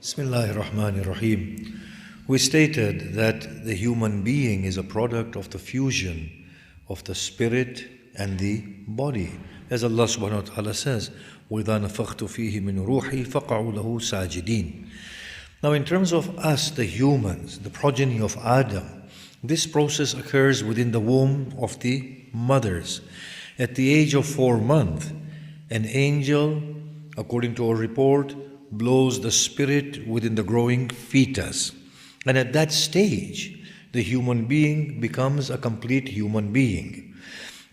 Bismillahir Rahmanir Rahim. We stated that the human being is a product of the fusion of the spirit and the body. As Allah subhanahu wa ta'ala says, وَإِذَا نَفَخْتُ فِيهِ مِنْ رُوحِي فَقَعُوا لَهُ سَاجِدِينَ. Now in terms of us, the humans, the progeny of Adam, this process occurs within the womb of the mothers. At the age of 4 months, an angel, according to a report, blows the spirit within the growing fetus. And at that stage, the human being becomes a complete human being.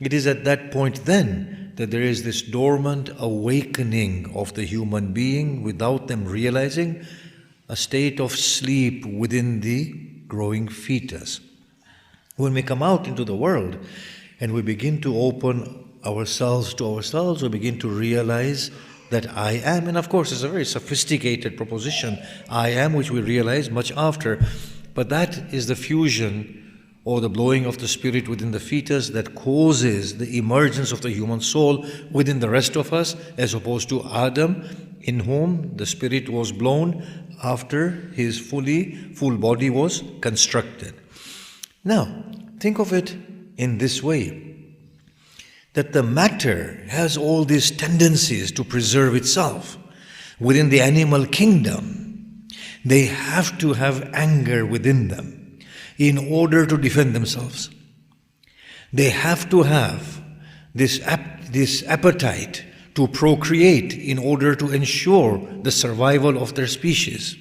It is at that point then that there is this dormant awakening of the human being without them realizing, a state of sleep within the growing fetus. When we come out into the world and we begin to open ourselves to ourselves, we begin to realize that I am, and of course it's a very sophisticated proposition, I am, which we realize much after, but that is the fusion or the blowing of the spirit within the fetus that causes the emergence of the human soul within the rest of us, as opposed to Adam, in whom the spirit was blown after his full body was constructed. Now, think of it in this way, that the matter has all these tendencies to preserve itself. Within the animal kingdom, they have to have anger within them in order to defend themselves. They have to have this appetite to procreate in order to ensure the survival of their species.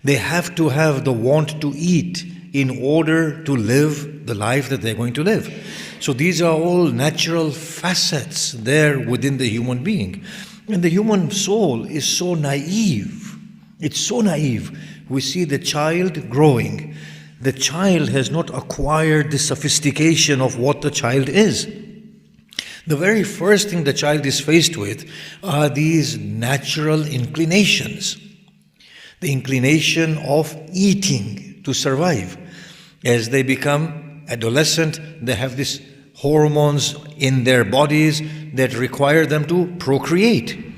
They have to have the want to eat in order to live the life that they're going to live. So these are all natural facets there within the human being. And the human soul is so naive. It's so naive. We see the child growing. The child has not acquired the sophistication of what the child is. The very first thing the child is faced with are these natural inclinations. The inclination of eating to survive. As they become adolescent, they have these hormones in their bodies that require them to procreate.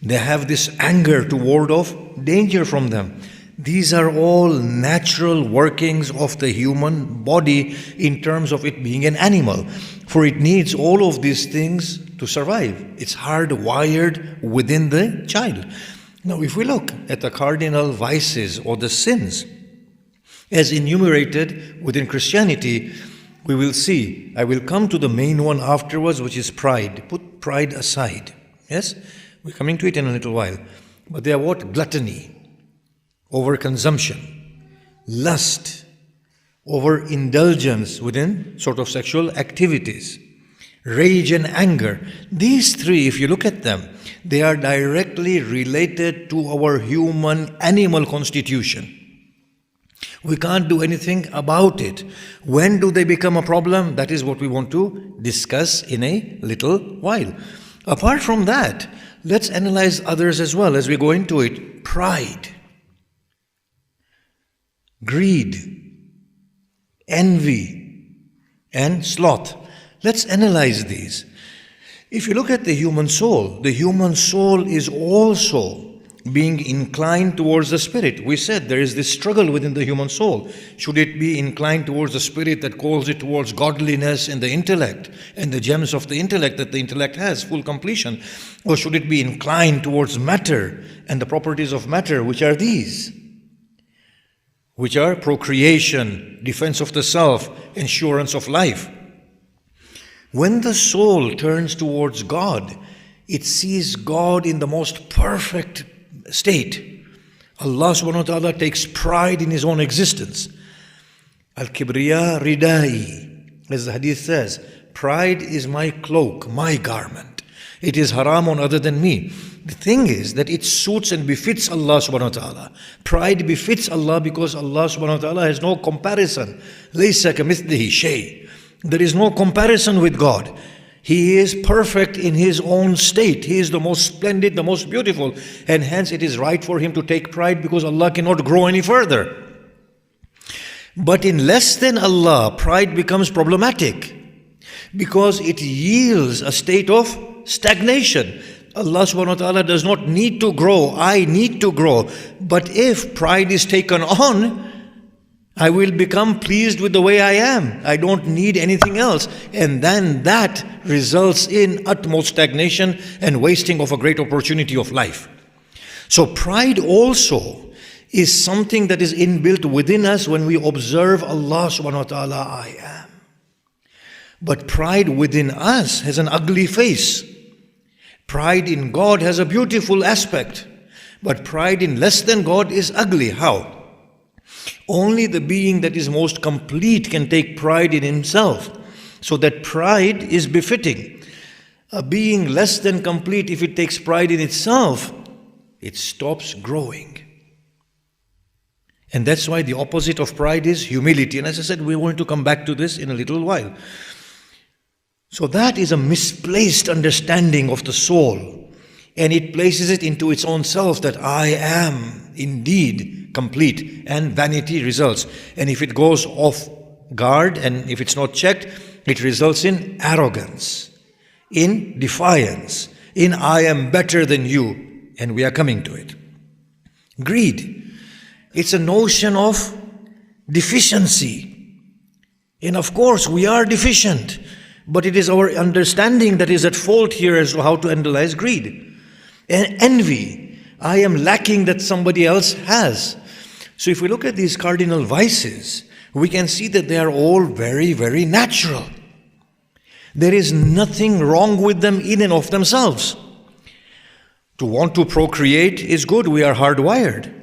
They have this anger to ward off danger from them. These are all natural workings of the human body in terms of it being an animal. For it needs all of these things to survive. It's hardwired within the child. Now, if we look at the cardinal vices or the sins as enumerated within Christianity, we will see, I will come to the main one afterwards, which is pride. Put pride aside. Yes? We're coming to it in a little while. But they are what? Gluttony, overconsumption, lust, overindulgence within sort of sexual activities, rage and anger. These three, if you look at them, they are directly related to our human animal constitution. We can't do anything about it. When do they become a problem? That is what we want to discuss in a little while. Apart from that, let's analyze others as well as we go into it. Pride, greed, envy, and sloth. Let's analyze these. If you look at the human soul is also being inclined towards the spirit. We said there is this struggle within the human soul. Should it be inclined towards the spirit that calls it towards godliness and the intellect and the gems of the intellect that the intellect has, full completion? Or should it be inclined towards matter and the properties of matter, which are these? Which are procreation, defense of the self, assurance of life. When the soul turns towards God, it sees God in the most perfect state. Allah subhanahu wa ta'ala takes pride in His own existence. Al-Kibriya ridai, as the hadith says, pride is my cloak, my garment. It is haram on other than me. The thing is that it suits and befits Allah subhanahu wa ta'ala. Pride befits Allah because Allah subhanahu wa ta'ala has no comparison. Laysa kamithlihi shay. There is no comparison with God. He is perfect in His own state. He is the most splendid, the most beautiful. And hence it is right for Him to take pride because Allah cannot grow any further. But in less than Allah, pride becomes problematic because it yields a state of stagnation. Allah subhanahu wa ta'ala does not need to grow. I need to grow. But if pride is taken on, I will become pleased with the way I am. I don't need anything else. And then that results in utmost stagnation and wasting of a great opportunity of life. So pride also is something that is inbuilt within us when we observe Allah subhanahu wa ta'ala, I am. But pride within us has an ugly face. Pride in God has a beautiful aspect. But pride in less than God is ugly. How? Only the being that is most complete can take pride in himself. So that pride is befitting. A being less than complete, if it takes pride in itself, it stops growing. And that's why the opposite of pride is humility. And as I said, we're going to come back to this in a little while. So that is a misplaced understanding of the soul. And it places it into its own self that I am indeed complete, and vanity results. And if it goes off guard and if it's not checked, it results in arrogance, in defiance, in I am better than you. And we are coming to it. Greed. It's a notion of deficiency. And of course, we are deficient. But it is our understanding that is at fault here as to how to analyze greed. And envy. I am lacking that somebody else has. So if we look at these cardinal vices, we can see that they are all very, very natural. There is nothing wrong with them in and of themselves. To want to procreate is good. We are hardwired.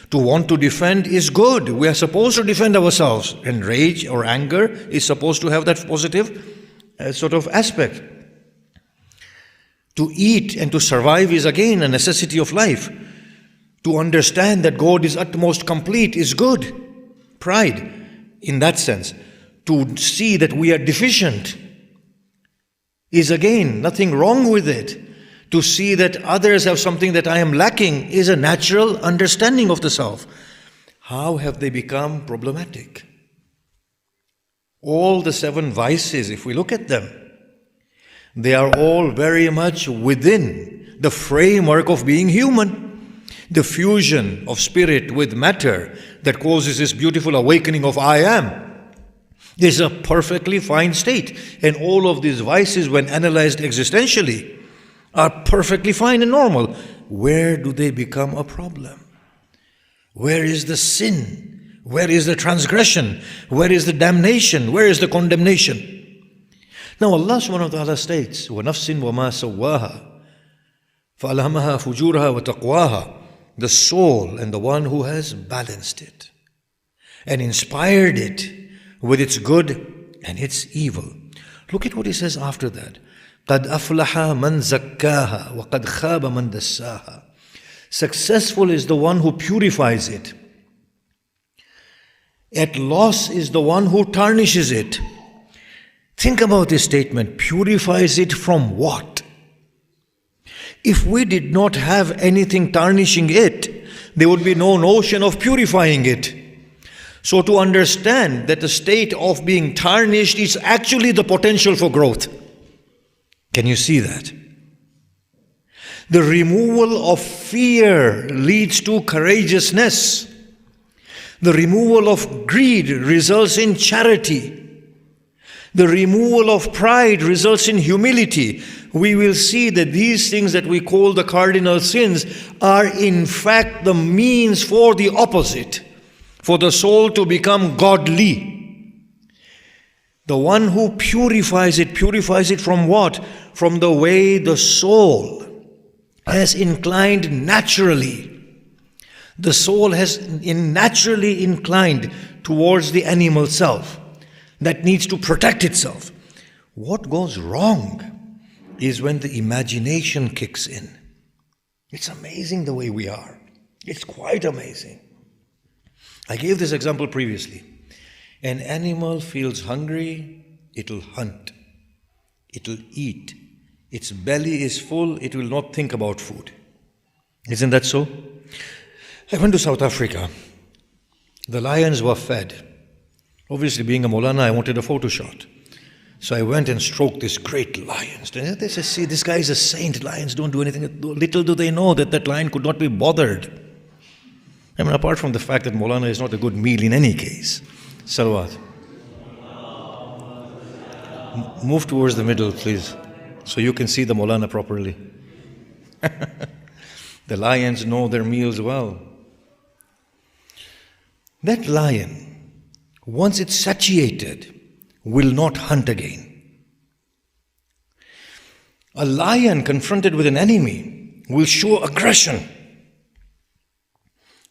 To want to defend is good. We are supposed to defend ourselves. And rage or anger is supposed to have that positive sort of aspect. To eat and to survive is again a necessity of life. To understand that God is utmost complete is good. Pride, in that sense. To see that we are deficient is again nothing wrong with it. To see that others have something that I am lacking is a natural understanding of the self. How have they become problematic? All the 7 vices, if we look at them, they are all very much within the framework of being human. The fusion of spirit with matter that causes this beautiful awakening of I am is a perfectly fine state. And all of these vices, when analyzed existentially, are perfectly fine and normal. Where do they become a problem? Where is the sin? Where is the transgression? Where is the damnation? Where is the condemnation? Now Allah subhanahu wa ta'ala states, وَنَفْسٍ وَمَا سَوَّاهَا فَأَلْهَمَهَا فُجُورَهَا وَتَقْوَاهَا. The soul and the one who has balanced it and inspired it with its good and its evil. Look at what he says after that. قَدْ أَفْلَحَ مَنْ زَكَّاهَا وَقَدْ خَابَ مَنْ دَسَّاهَا. Successful is the one who purifies it. At loss is the one who tarnishes it. Think about this statement. Purifies it from what? If we did not have anything tarnishing it, there would be no notion of purifying it. So to understand that the state of being tarnished is actually the potential for growth. Can you see that? The removal of fear leads to courageousness. The removal of greed results in charity. The removal of pride results in humility. We will see that these things that we call the cardinal sins are in fact the means for the opposite, for the soul to become godly. The one who purifies it from what? From the way the soul has inclined naturally. The soul has naturally inclined towards the animal self that needs to protect itself. What goes wrong is when the imagination kicks in. It's amazing the way we are. It's quite amazing. I gave this example previously. An animal feels hungry, it'll hunt. It'll eat. Its belly is full, it will not think about food. Isn't that so? I went to South Africa. The lions were fed. Obviously, being a Maulana, I wanted a photo shot. So I went and stroked this great lion. They said, see, this guy is a saint. Lions don't do anything. Little do they know that that lion could not be bothered. I mean, apart from the fact that Maulana is not a good meal in any case. Salawat. Move towards the middle, please, so you can see the Maulana properly. The lions know their meals well. That lion, once it's satiated, will not hunt again. A lion confronted with an enemy will show aggression.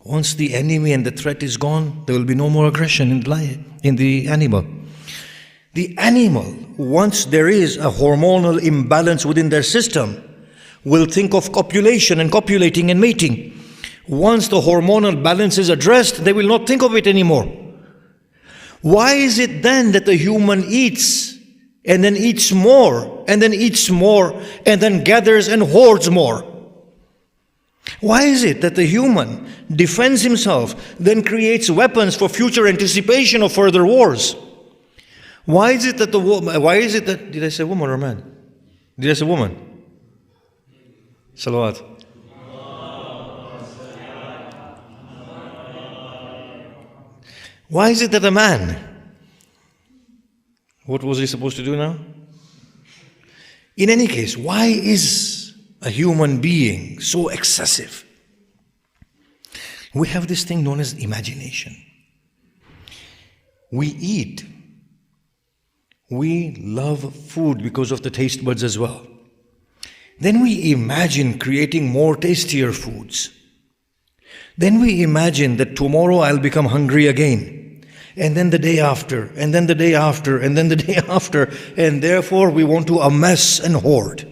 Once the enemy and the threat is gone, there will be no more aggression in the animal. The animal, once there is a hormonal imbalance within their system, will think of copulation and copulating and mating. Once the hormonal balance is addressed, they will not think of it anymore. Why is it then that the human eats and then eats more and then eats more and then gathers and hoards more? Why is it that the human defends himself, then creates weapons for future anticipation of further wars? Why is it that did I say woman or man? Did I say woman? Salawat. Why is it that a man, what was he supposed to do now? In any case, why is a human being so excessive? We have this thing known as imagination. We eat. We love food because of the taste buds as well. Then we imagine creating more tastier foods. Then we imagine that tomorrow I'll become hungry again. And then the day after, and then the day after, and then the day after. And therefore we want to amass and hoard.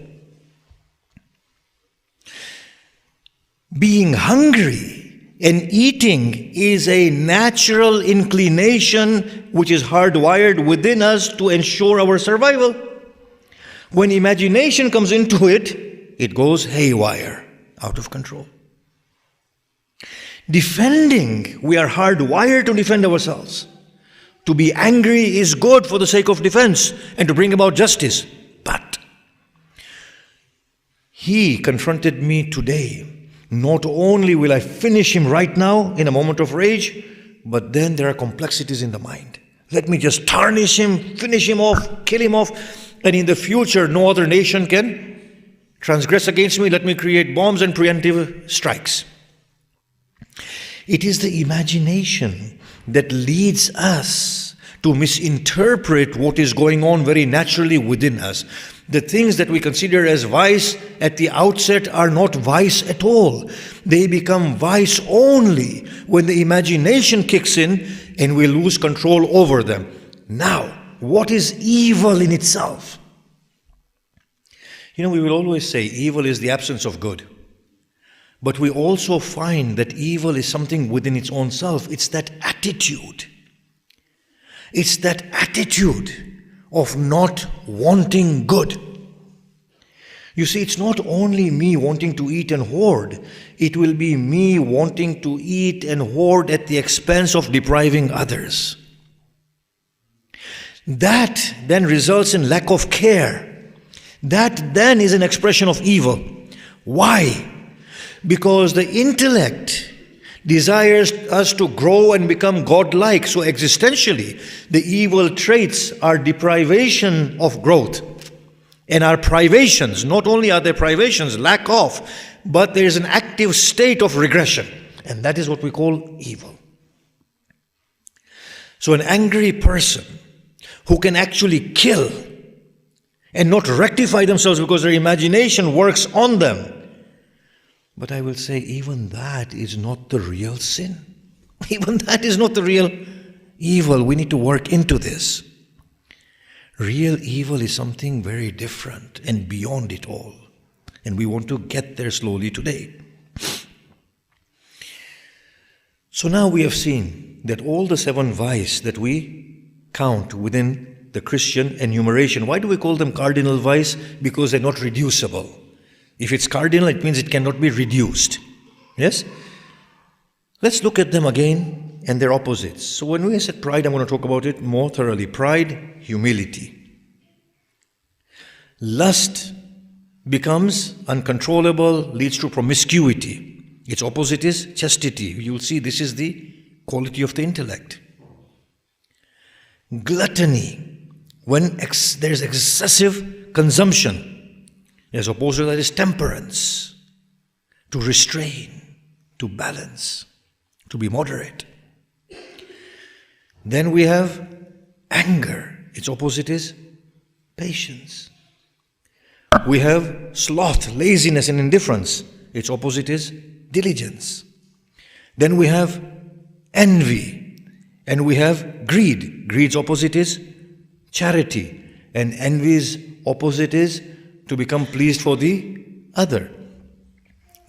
Being hungry and eating is a natural inclination which is hardwired within us to ensure our survival. When imagination comes into it, it goes haywire, out of control. Defending, we are hardwired to defend ourselves. To be angry is good for the sake of defense and to bring about justice. But he confronted me today. Not only will I finish him right now in a moment of rage, but then there are complexities in the mind. Let me just tarnish him, finish him off, kill him off, and in the future no other nation can transgress against me. Let me create bombs and preemptive strikes. It is the imagination that leads us to misinterpret what is going on very naturally within us. The things that we consider as vice at the outset are not vice at all. They become vice only when the imagination kicks in and we lose control over them. Now, what is evil in itself? We will always say evil is the absence of good. But we also find that evil is something within its own self. It's that attitude. It's that attitude of not wanting good. You see, it's not only me wanting to eat and hoard. It will be me wanting to eat and hoard at the expense of depriving others. That then results in lack of care. That then is an expression of evil. Why? Because the intellect desires us to grow and become godlike. So existentially, the evil traits are deprivation of growth. And our privations, not only are there privations, lack of, but there is an active state of regression. And that is what we call evil. So an angry person who can actually kill and not rectify themselves because their imagination works on them. But I will say even that is not the real sin. Even that is not the real evil. We need to work into this. Real evil is something very different and beyond it all. And we want to get there slowly today. So now we have seen that all the 7 vices that we count within the Christian enumeration, why do we call them cardinal vice? Because they're not reducible. If it's cardinal, it means it cannot be reduced. Yes? Let's look at them again and their opposites. So when we said pride, I'm going to talk about it more thoroughly. Pride, humility. Lust becomes uncontrollable, leads to promiscuity. Its opposite is chastity. You'll see this is the quality of the intellect. Gluttony, when there's excessive consumption, as opposed to that is temperance, to restrain, to balance, to be moderate. Then we have anger. Its opposite is patience. We have sloth, laziness and indifference. Its opposite is diligence. Then we have envy and we have greed. Greed's opposite is charity, and envy's opposite is to become pleased for the other.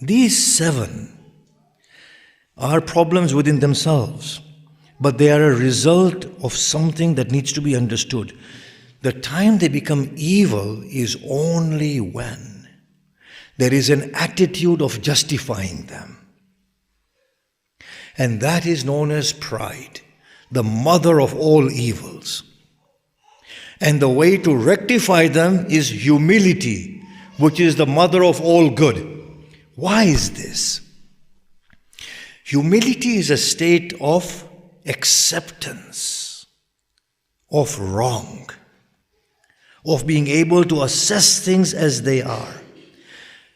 These 7 are problems within themselves, but they are a result of something that needs to be understood. The time they become evil is only when there is an attitude of justifying them. And that is known as pride, the mother of all evils. And the way to rectify them is humility, which is the mother of all good. Why is this? Humility is a state of acceptance of wrong, of being able to assess things as they are.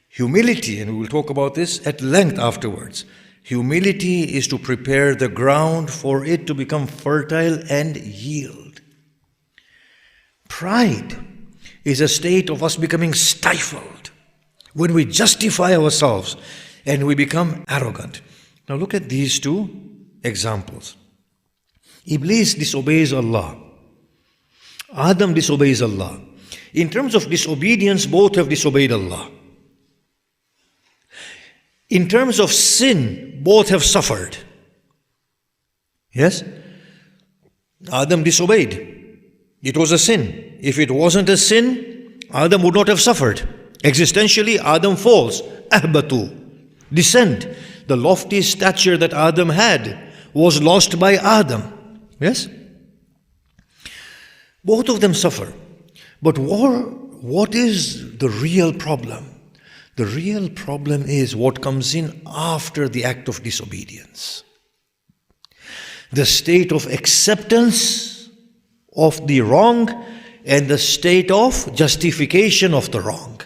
Humility, and we will talk about this at length afterwards, humility is to prepare the ground for it to become fertile and yield. Pride is a state of us becoming stifled when we justify ourselves and we become arrogant. Now look at these 2 examples. Iblis disobeys Allah. Adam disobeys Allah. In terms of disobedience, both have disobeyed Allah. In terms of sin, both have suffered. Yes? Adam disobeyed. It was a sin. If it wasn't a sin, Adam would not have suffered. Existentially, Adam falls. Ahbatu. Descend. The lofty stature that Adam had was lost by Adam. Yes? Both of them suffer. But what is the real problem? The real problem is what comes in after the act of disobedience. The state of acceptance of the wrong and the state of justification of the wrong.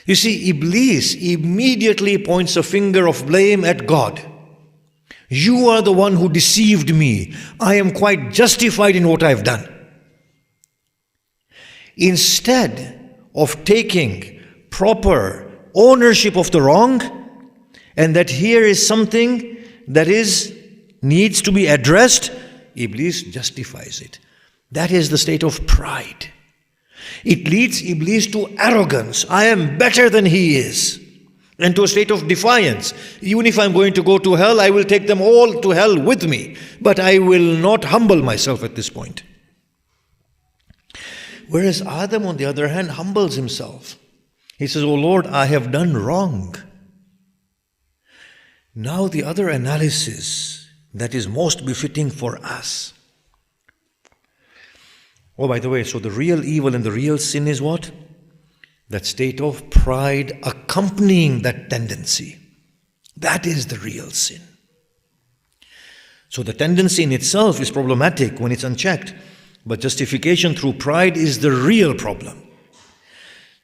You see, Iblis immediately points a finger of blame at God. You are the one who deceived me. I am quite justified in what I have done. Instead of taking proper ownership of the wrong, and that here is something that needs to be addressed, Iblis justifies it. That is the state of pride. It leads Iblis to arrogance. I am better than he is. And to a state of defiance. Even if I'm going to go to hell, I will take them all to hell with me. But I will not humble myself at this point. Whereas Adam, on the other hand, humbles himself. He says, "Oh Lord, I have done wrong." Now the other analysis that is most befitting for us. Oh, by the way, so the real evil and the real sin is what? That state of pride accompanying that tendency. That is the real sin. So the tendency in itself is problematic when it's unchecked, but justification through pride is the real problem.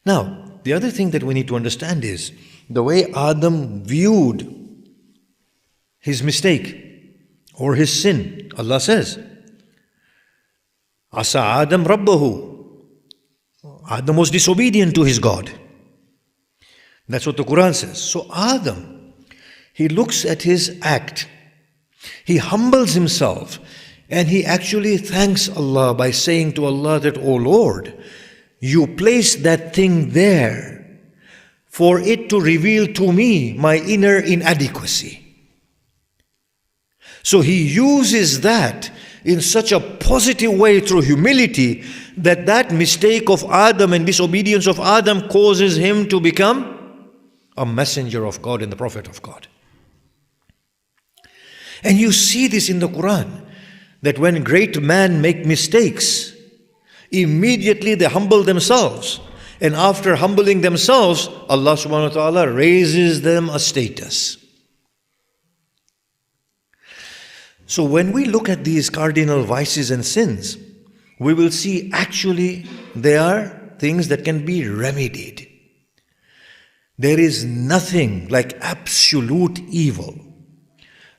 Now, the other thing that we need to understand is the way Adam viewed his mistake or his sin. Allah says, Asa Adam Rabbahu. Adam was disobedient to his God. That's what the Quran says. So Adam, he looks at his act. He humbles himself and he actually thanks Allah by saying to Allah that, "Oh Lord, you placed that thing there for it to reveal to me my inner inadequacy." So he uses that in such a positive way through humility that mistake of Adam and disobedience of Adam causes him to become a messenger of God and the prophet of God. And you see this in the Quran, that when great men make mistakes, immediately they humble themselves And after humbling themselves, Allah subhanahu wa ta'ala raises them a status. So when we look at these cardinal vices and sins, we will see actually they are things that can be remedied. There is nothing like absolute evil.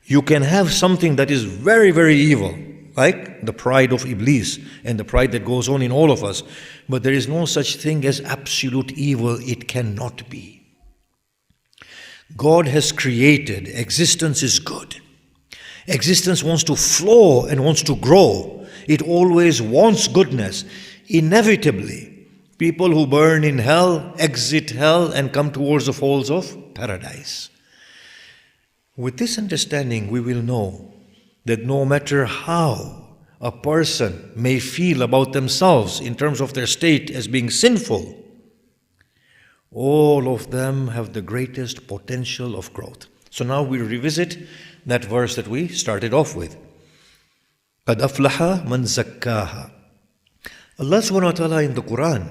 You can have something that is very, very evil, like the pride of Iblis and the pride that goes on in all of us. But there is no such thing as absolute evil. It cannot be. God has created. Existence is good. Existence wants to flow and wants to grow. It always wants goodness. Inevitably, people who burn in hell exit hell and come towards the folds of paradise. With this understanding, we will know that no matter how a person may feel about themselves in terms of their state as being sinful, all of them have the greatest potential of growth. So now we revisit that verse that we started off with. قَدْ أَفْلَحَ مَنْ زَكَّاهَا. Allah subhanahu wa ta'ala in the Quran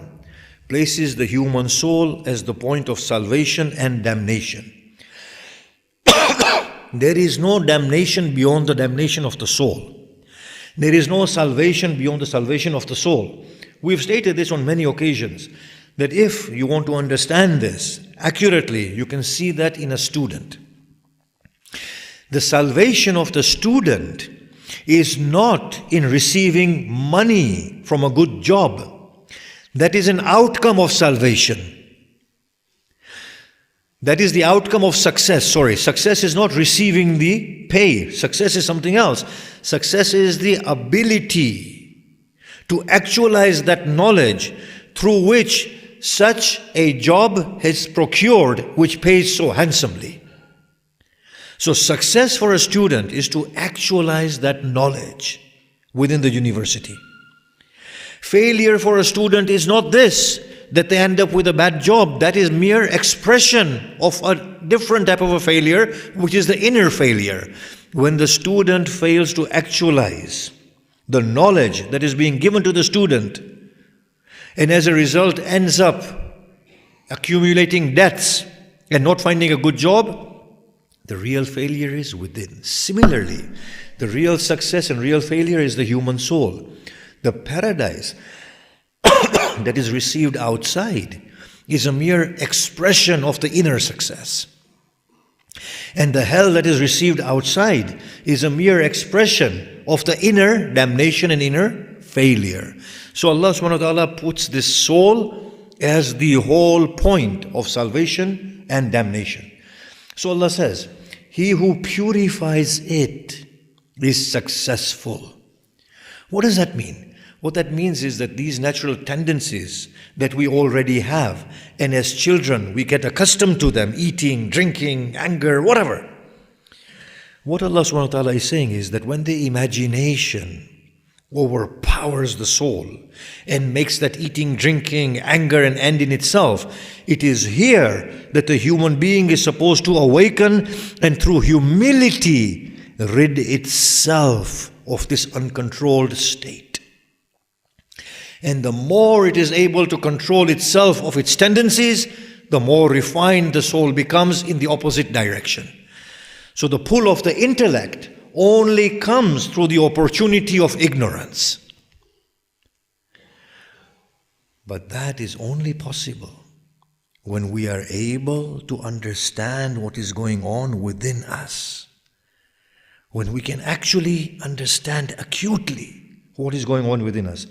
places the human soul as the point of salvation and damnation. There is no damnation beyond the damnation of the soul. There is no salvation beyond the salvation of the soul. We've stated this on many occasions, that if you want to understand this accurately, you can see that in a student. The salvation of the student is not in receiving money from a good job. That is an outcome of salvation. That is the outcome of success. Success is not receiving the pay. Success is something else. Success is the ability to actualize that knowledge through which such a job is procured which pays so handsomely. So success for a student is to actualize that knowledge within the university. Failure for a student is not this, that they end up with a bad job. That is mere expression of a different type of a failure, which is the inner failure. When the student fails to actualize the knowledge that is being given to the student, and as a result ends up accumulating debts and not finding a good job, the real failure is within. Similarly, the real success and real failure is the human soul. The paradise that is received outside is a mere expression of the inner success. And the hell that is received outside is a mere expression of the inner damnation and inner failure. So Allah subhanahu wa ta'ala puts this soul as the whole point of salvation and damnation. So Allah says, he who purifies it is successful. What does that mean? What that means is that these natural tendencies that we already have, and as children we get accustomed to them, eating, drinking, anger, whatever. What Allah subhanahu wa ta'ala is saying is that when the imagination overpowers the soul and makes that eating, drinking, anger an end in itself, it is here that the human being is supposed to awaken and through humility rid itself of this uncontrolled state. And the more it is able to control itself of its tendencies, the more refined the soul becomes in the opposite direction. So the pull of the intellect only comes through the opportunity of ignorance. But that is only possible when we are able to understand what is going on within us. When we can actually understand acutely what is going on within us.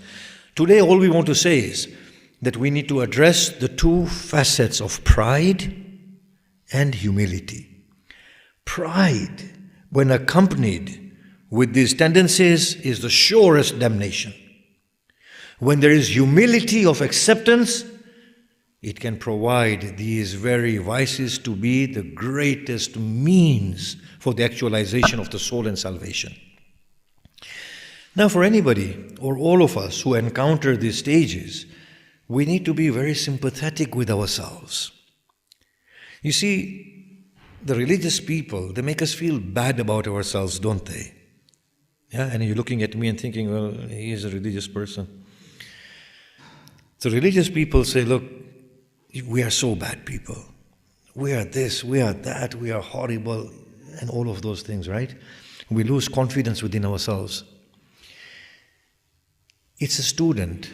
Today, all we want to say is that we need to address the two facets of pride and humility. Pride, when accompanied with these tendencies, is the surest damnation. When there is humility of acceptance, it can provide these very vices to be the greatest means for the actualization of the soul and salvation. Now, for anybody or all of us who encounter these stages, we need to be very sympathetic with ourselves. You see, the religious people, they make us feel bad about ourselves, don't they? Yeah, and you're looking at me and thinking, well, he is a religious person. So religious people say, look, we are so bad people. We are this, we are that, we are horrible, and all of those things, right? We lose confidence within ourselves. It's a student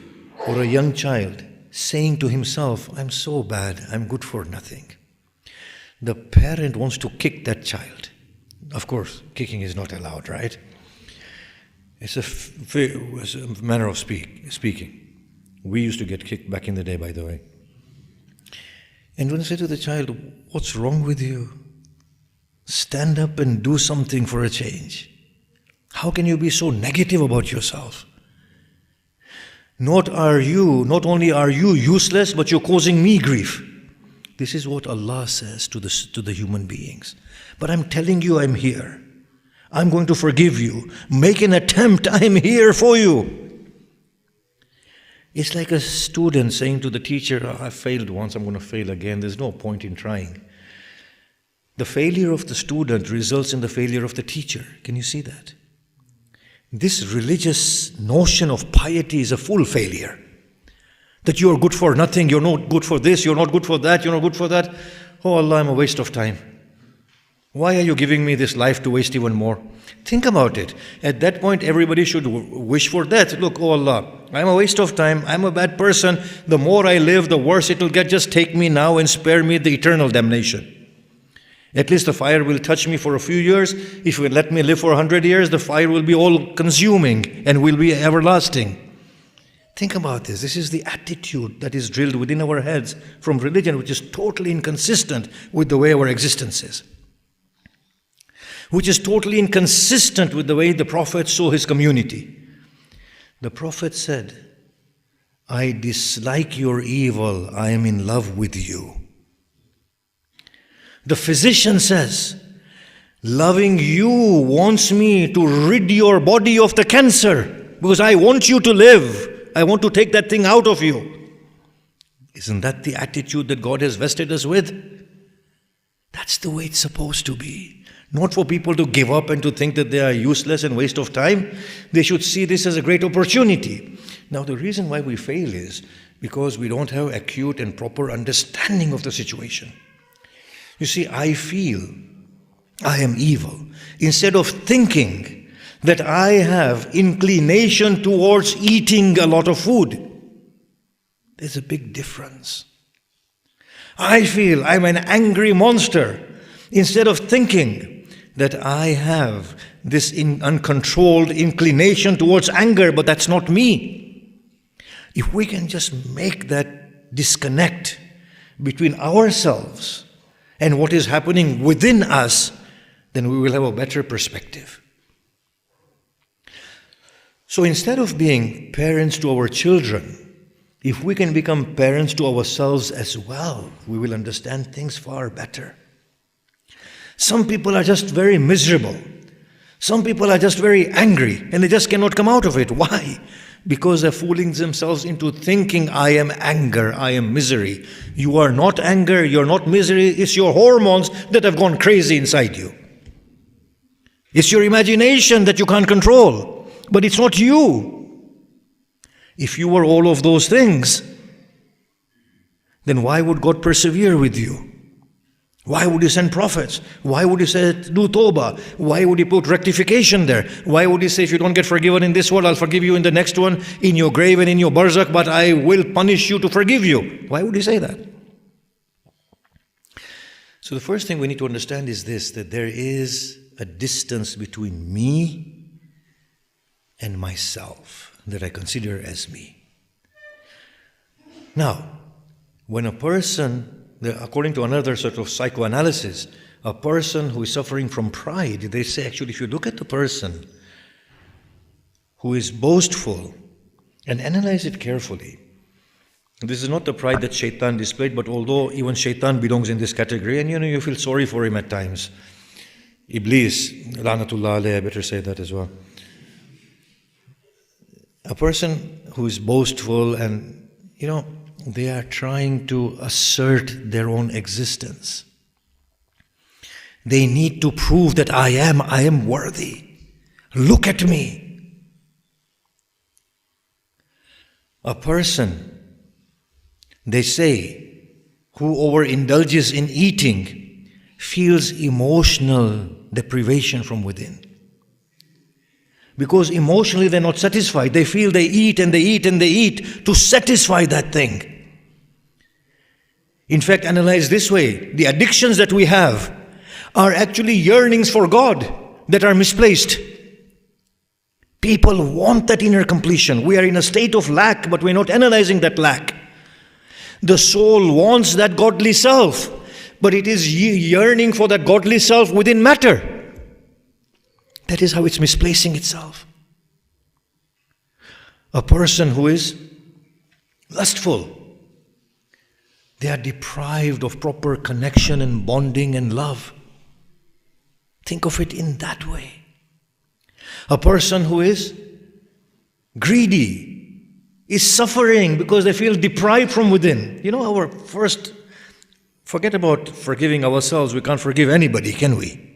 or a young child saying to himself, I'm so bad, I'm good for nothing. The parent wants to kick that child. Of course, kicking is not allowed, right? It's a manner of speaking. We used to get kicked back in the day, by the way. And when I say to the child, what's wrong with you? Stand up and do something for a change. How can you be so negative about yourself? Not only are you useless, but you're causing me grief. This is what Allah says to the human beings. But I'm telling you, I'm here. I'm going to forgive you. Make an attempt. I'm here for you. It's like a student saying to the teacher, I failed once, I'm going to fail again. There's no point in trying. The failure of the student results in the failure of the teacher. Can you see that? This religious notion of piety is a full failure. That you are good for nothing, you're not good for this, you're not good for that, you're not good for that. Oh Allah, I'm a waste of time. Why are you giving me this life to waste even more? Think about it. At that point, everybody should wish for death. Look, oh Allah, I'm a waste of time, I'm a bad person. The more I live, the worse it will get. Just take me now and spare me the eternal damnation. At least the fire will touch me for a few years. If you let me live for 100 years, the fire will be all consuming and will be everlasting. Think about this. This is the attitude that is drilled within our heads from religion, which is totally inconsistent with the way our existence is. Which is totally inconsistent with the way the Prophet saw his community. The Prophet said, I dislike your evil, I am in love with you. The physician says, loving you wants me to rid your body of the cancer because I want you to live. I want to take that thing out of you. Isn't that the attitude that God has vested us with? That's the way it's supposed to be. Not for people to give up and to think that they are useless and waste of time. They should see this as a great opportunity. Now the reason why we fail is because we don't have acute and proper understanding of the situation. You see, I feel I am evil. Instead of thinking that I have inclination towards eating a lot of food. There's a big difference. I feel I'm an angry monster. Instead of thinking that I have this uncontrolled inclination towards anger, but that's not me. If we can just make that disconnect between ourselves and what is happening within us, then we will have a better perspective. So instead of being parents to our children, if we can become parents to ourselves as well, we will understand things far better. Some people are just very miserable. Some people are just very angry and they just cannot come out of it. Why? Because they're fooling themselves into thinking, I am anger, I am misery. You are not anger, you're not misery, it's your hormones that have gone crazy inside you. It's your imagination that you can't control, but it's not you. If you were all of those things, then why would God persevere with you? Why would He send prophets? Why would He say, do tawbah? Why would He put rectification there? Why would He say, if you don't get forgiven in this world, I'll forgive you in the next one, in your grave and in your barzakh, but I will punish you to forgive you? Why would He say that? So the first thing we need to understand is this, that there is a distance between me and myself that I consider as me. Now, when a person, according to another sort of psychoanalysis, a person who is suffering from pride, they say actually if you look at the person who is boastful and analyze it carefully, this is not the pride that Shaitan displayed, but although even Shaitan belongs in this category, and you feel sorry for him at times. Iblis, Lanatullah alayhi, I better say that as well. A person who is boastful and, they are trying to assert their own existence. They need to prove that I am worthy. Look at me. A person, they say, who overindulges in eating feels emotional deprivation from within. Because emotionally they're not satisfied. They feel they eat and they eat and they eat to satisfy that thing. In fact, analyze this way, the addictions that we have are actually yearnings for God that are misplaced. People want that inner completion. We are in a state of lack, but we're not analyzing that lack. The soul wants that godly self, but it is yearning for that godly self within matter. That is how it's misplacing itself. A person who is lustful, they are deprived of proper connection and bonding and love. Think of it in that way. A person who is greedy is suffering because they feel deprived from within. You know, our first, forget about forgiving ourselves, we can't forgive anybody, can we?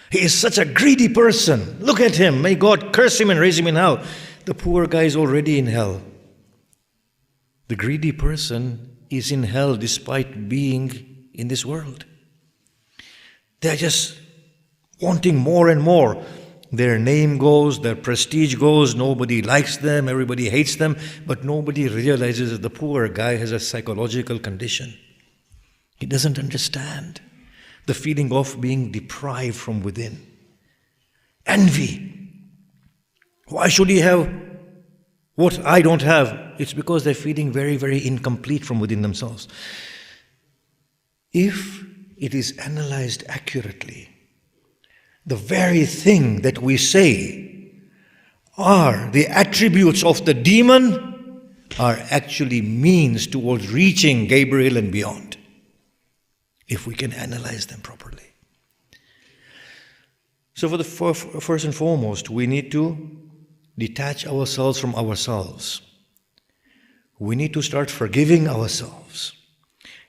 He is such a greedy person. Look at him. May God curse him and raise him in hell. The poor guy is already in hell. The greedy person is in hell despite being in this world. They're just wanting more and more. Their name goes, their prestige goes, nobody likes them, everybody hates them, but nobody realizes that the poor guy has a psychological condition. He doesn't understand the feeling of being deprived from within. Envy. Why should he have what I don't have? It's because they're feeling very, very incomplete from within themselves. If it is analyzed accurately, the very thing that we say are the attributes of the demon are actually means towards reaching Gabriel and beyond, if we can analyze them properly. So for the first and foremost, we need to detach ourselves from ourselves. We need to start forgiving ourselves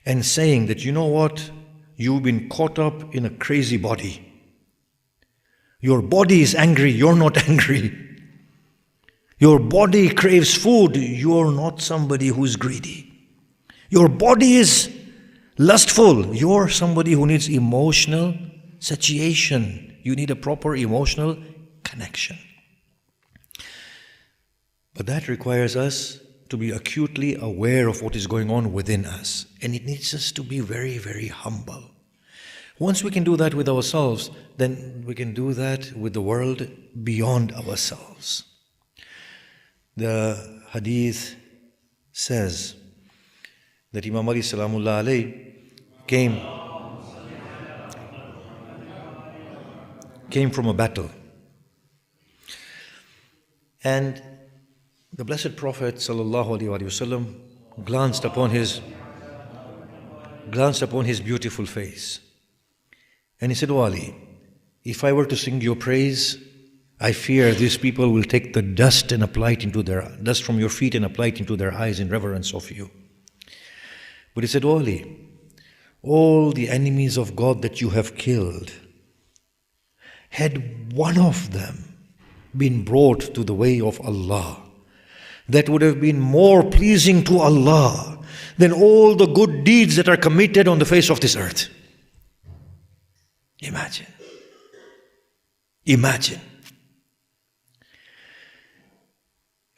and saying that, you know what, you've been caught up in a crazy body. Your body is angry, you're not angry. Your body craves food, you're not somebody who's greedy. Your body is lustful, you're somebody who needs emotional satiation. You need a proper emotional connection. But that requires us to be acutely aware of what is going on within us. And it needs us to be very, very humble. Once we can do that with ourselves, then we can do that with the world beyond ourselves. The hadith says that Imam Ali Salamullah alayhi came from a battle. And the Blessed Prophet sallallahu alaihi wasallam glanced upon his beautiful face. And he said, "O Ali, if I were to sing your praise, I fear these people will take the dust and apply it into their dust from your feet and apply it into their eyes in reverence of you." But he said, "O Ali, all the enemies of God that you have killed, had one of them been brought to the way of Allah, that would have been more pleasing to Allah than all the good deeds that are committed on the face of this earth." Imagine. Imagine.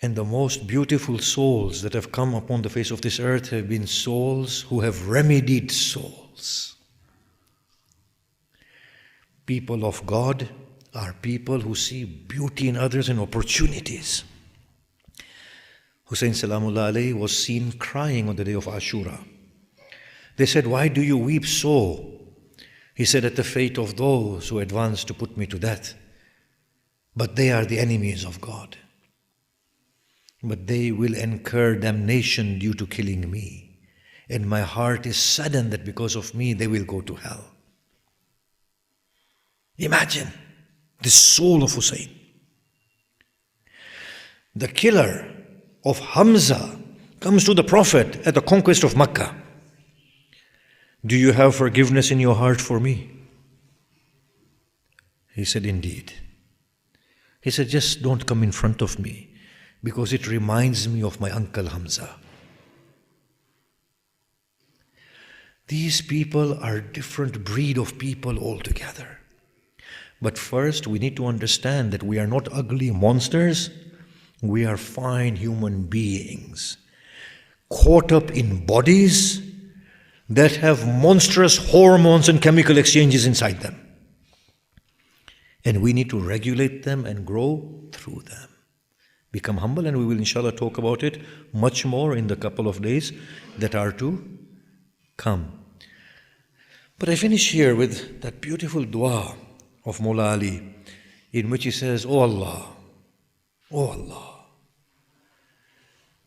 And the most beautiful souls that have come upon the face of this earth have been souls who have remedied souls. People of God are people who see beauty in others and opportunities. Hussein Salamullah alayhi was seen crying on the day of Ashura. They said, "Why do you weep so?" He said, "At the fate of those who advance to put me to death. But they are the enemies of God. But they will incur damnation due to killing me. And my heart is saddened that because of me they will go to hell." Imagine the soul of Hussein. The killer of Hamza comes to the Prophet at the conquest of Makkah. "Do you have forgiveness in your heart for me?" He said, "Indeed." He said, "Just don't come in front of me because it reminds me of my uncle Hamza." These people are a different breed of people altogether. But first, we need to understand that we are not ugly monsters. We are fine human beings, caught up in bodies that have monstrous hormones and chemical exchanges inside them. And we need to regulate them and grow through them. Become humble, and we will inshallah talk about it much more in the couple of days that are to come. But I finish here with that beautiful dua of Mawla Ali, in which he says, O Allah,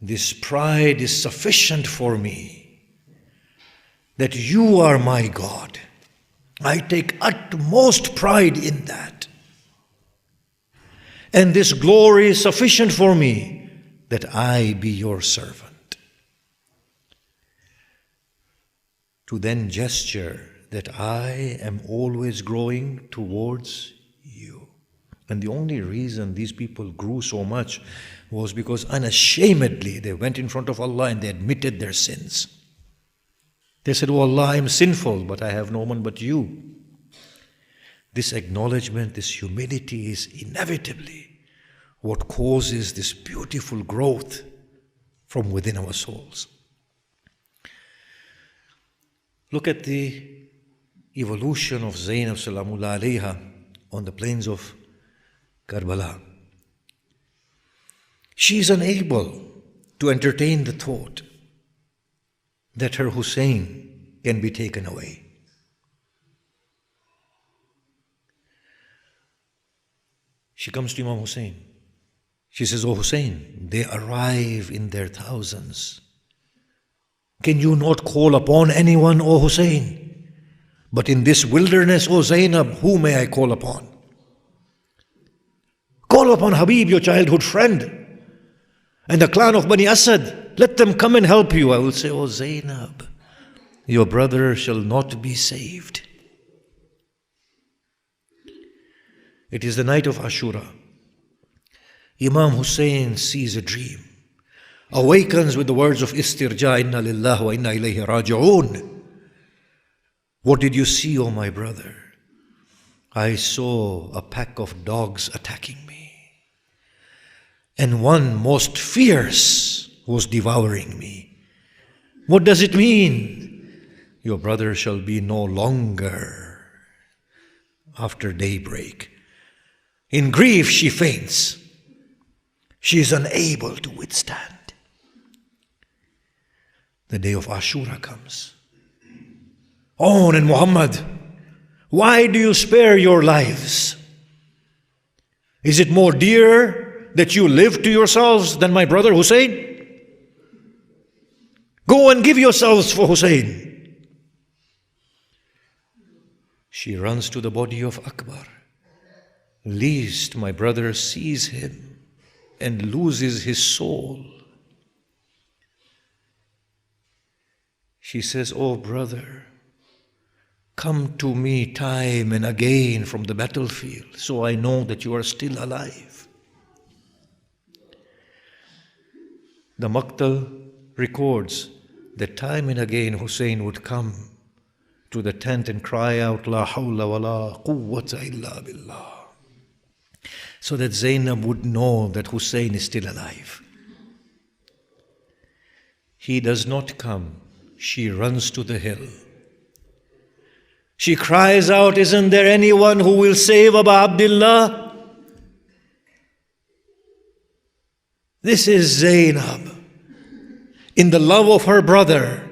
this pride is sufficient for me, that you are my God. I take utmost pride in that. And this glory is sufficient for me, that I be your servant. To then gesture that I am always growing towards you. And the only reason these people grew so much was because unashamedly they went in front of Allah and they admitted their sins. They said, Oh Allah, I am sinful, but I have no one but you. This acknowledgement, this humility is inevitably what causes this beautiful growth from within our souls. Look at the evolution of Zainab Salamullah Leha on the plains of Karbala. She is unable to entertain the thought that her Hussein can be taken away. She comes to Imam Hussein. She says, Oh Hussein, they arrive in their thousands. Can you not call upon anyone, O Hussein? But in this wilderness, O Zainab, who may I call upon? Call upon Habib, your childhood friend, and the clan of Bani Asad. Let them come and help you. I will say, O Zainab, your brother shall not be saved. It is the night of Ashura. Imam Hussein sees a dream, awakens with the words of istirja, inna lillahi wa inna ilayhi raji'un. What did you see, O my brother? I saw a pack of dogs attacking me, and one most fierce was devouring me. What does it mean? Your brother shall be no longer after daybreak. In grief she faints. She is unable to withstand. The day of Ashura comes. Oh, and Muhammad, why do you spare your lives? Is it more dear that you live to yourselves than my brother Hussein? Go and give yourselves for Hussein. She runs to the body of Akbar, lest my brother sees him and loses his soul. She says, Oh brother, come to me time and again from the battlefield, so I know that you are still alive. The Maqtal records that time and again Hussein would come to the tent and cry out, La hawla wa la quwwata illa billah, so that Zainab would know that Hussein is still alive. He does not come. She runs to the hill. She cries out, Isn't there anyone who will save Abu Abdullah? This is Zainab, in the love of her brother,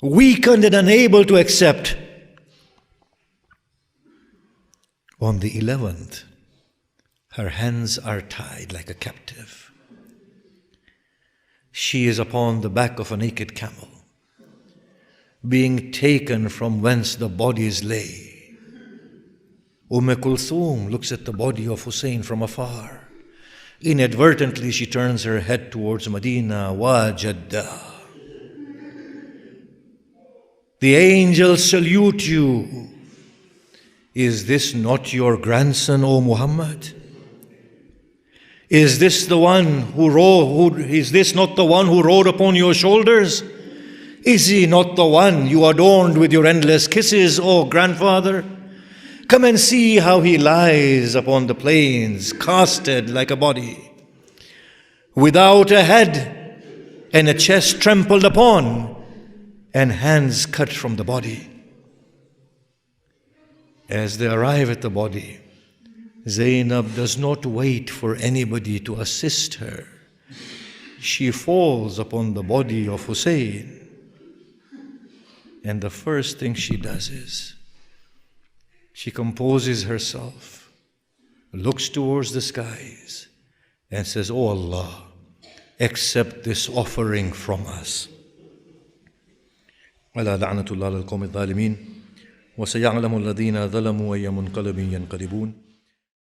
weakened and unable to accept. On the 11th, her hands are tied like a captive. She is upon the back of a naked camel, being taken from whence the bodies lay. Kulthum looks at the body of Hussein from afar. Inadvertently, she turns her head towards Medina, wa Jaddah. The angels salute you. Is this not your grandson, O Muhammad? Is this the one who rode? Is this not the one who rode upon your shoulders? Is he not the one you adorned with your endless kisses, O grandfather? Come and see how he lies upon the plains, casted like a body, without a head, and a chest trampled upon, and hands cut from the body. As they arrive at the body, Zainab does not wait for anybody to assist her. She falls upon the body of Hussein. And the first thing she does is, she composes herself, looks towards the skies, and says, "Oh Allah, accept this offering from us." ألا لعنة الله على القوم الظالمين وسيعلم الذين ظلموا أي منقلب ينقلبون